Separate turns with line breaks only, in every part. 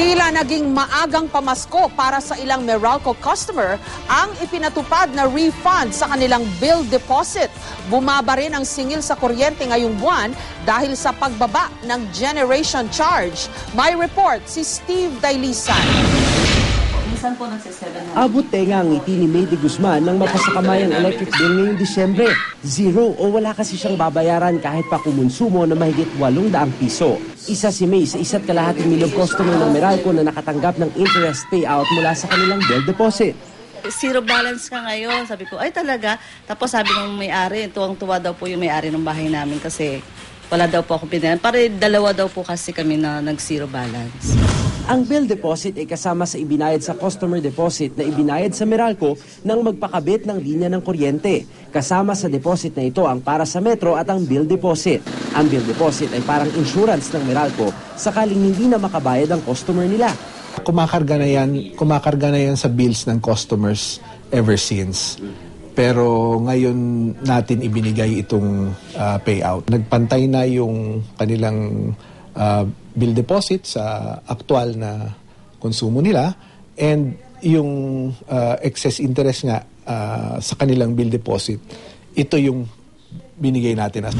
Tila naging maagang pamasko para sa ilang Meralco customer ang ipinatupad na refund sa kanilang bill deposit. Bumaba rin ang singil sa kuryente ngayong buwan dahil sa pagbaba ng generation charge. May report si Steve Dailisan.
Abot tenga ang ngiti ni May de Guzman nang mapasakamayang electric bill ngayong Disyembre. Zero o wala kasi siyang babayaran kahit pa kumonsumo na mahigit 800 piso. Isa si May sa 1.5 milyong customer ng Meralco na nakatanggap ng interest payout mula sa kanilang bill deposit.
Zero balance ka ngayon. Sabi ko, ay talaga. Tapos sabi ng may-ari, tuwang-tuwa daw po yung may-ari ng bahay namin kasi wala daw po akong pinayan. Pare, dalawa daw po kasi kami na nag-zero balance.
Ang bill deposit ay kasama sa ibinayad sa customer deposit na ibinayad sa Meralco nang magpakabit ng linya ng kuryente. Kasama sa deposit na ito ang para sa Metro at ang bill deposit. Ang bill deposit ay parang insurance ng Meralco sakaling hindi na makabayad ang customer nila.
Kumakarga na yan sa bills ng customers ever since. Pero ngayon natin ibinigay itong payout. Nagpantay na yung kanilang bill deposit sa aktual na konsumo nila and yung excess interest nga sa kanilang bill deposit, ito yung binigay natin.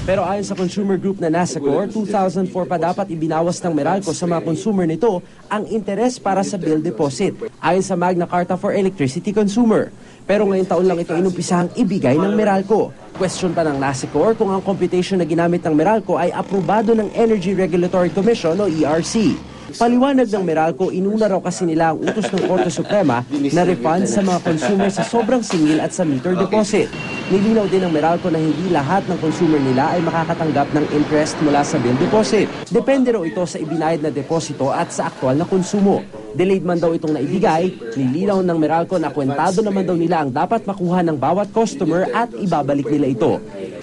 Pero ayon sa consumer group na Nasacor, 2004 pa dapat ibinawas ng Meralco sa mga consumer nito ang interes para sa bill deposit, ayon sa Magna Carta for Electricity Consumer. Pero ngayong taon lang ito inumpisahang ibigay ng Meralco. Question pa ng Nasacor kung ang computation na ginamit ng Meralco ay aprobado ng Energy Regulatory Commission o ERC. Paliwanag ng Meralco, inuna raw kasi nila ang utos ng Korte Suprema na refund sa mga consumer sa sobrang singil at sa meter deposit. Nilinaw din ng Meralco na hindi lahat ng consumer nila ay makakatanggap ng interest mula sa bill deposit. Depende raw ito sa ibinayad na deposito at sa aktual na konsumo. Delayed man daw itong naibigay, nilinaw ng Meralco na kwentado naman daw nila ang dapat makuha ng bawat customer at ibabalik nila ito.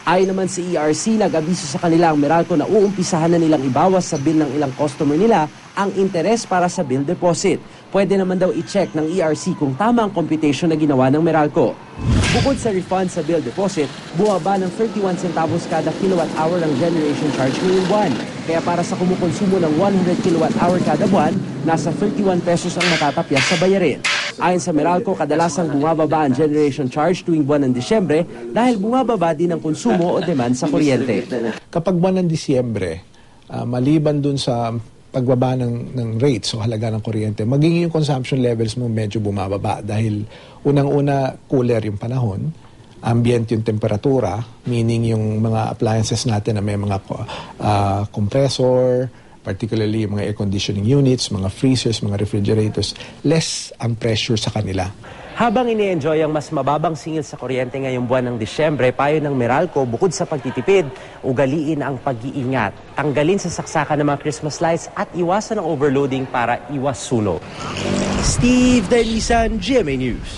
Ayon naman sa ERC, nag-abiso sa kanila ang Meralco na uumpisahan na nilang ibawas sa bill ng ilang customer nila ang interes para sa bill deposit. Pwede naman daw i-check ng ERC kung tama ang computation na ginawa ng Meralco. Bukod sa refund sa bill deposit, bumaba ng 31 centavos kada kilowatt-hour ang generation charge ngayong buwan. Kaya para sa kumukonsumo ng 100 kilowatt-hour kada buwan, nasa 31 pesos ang matatapyas sa bayarin. Ayon sa Meralco, kadalasang bumababa ang generation charge tuwing buwan ng Disyembre dahil bumababa din ang konsumo o demand sa kuryente.
Kapag buwan ng Disyembre, maliban dun sa pagbaba ng rates o halaga ng kuryente, magiging yung consumption levels mo medyo bumababa dahil unang-una cooler yung panahon, ambient yung temperatura, meaning yung mga appliances natin na may mga compressor, particularly yung mga air conditioning units, mga freezers, mga refrigerators, less ang pressure sa kanila.
Habang ini-enjoy ang mas mababang singil sa kuryente ngayong buwan ng Disyembre, payo ng Meralco, bukod sa pagtitipid, ugaliin ang pag-iingat. Tanggalin sa saksakan ng mga Christmas lights at iwasan ang overloading para iwas sunog. Steve Dailisan, GMA News.